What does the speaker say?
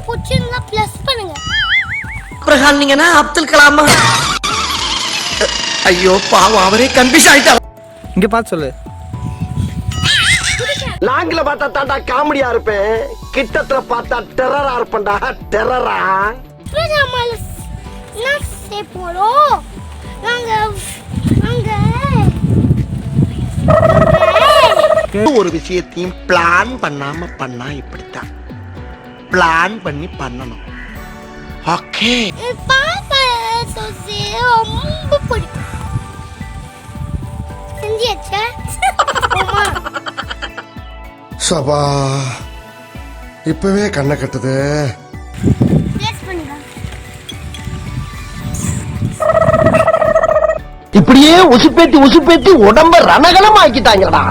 பிடிச்சிருந்தா ப்ளஸ் பண்ணுங்க. அப்புறம் நீங்கன்னா அப்துல் கலாமா? ஐயோ பாவம், அவரே கன்ஃபியூஸ் ஆயிட்டார். இங்க பார்த்து சொல்லு. லாங்கில பார்த்தா தாண்டா காமெடியா இருப்பேன், கிட்டத்துல பார்த்தா டெரரா இருப்பேன்டா. டெரரா ஒரு விஷயத்தையும் பிளான் பண்ணாம பண்ணா இப்படித்தான். பிளான் பண்ணி பண்ணணும். ஓகே. ரொம்ப பிடிக்கும். செஞ்சியாச்சா? சபா, இப்பவே கண்ணை கட்டுது. இப்படியே உசுப்பேத்தி உடம்ப ரணகலம் ஆக்கிட்டாங்கடா.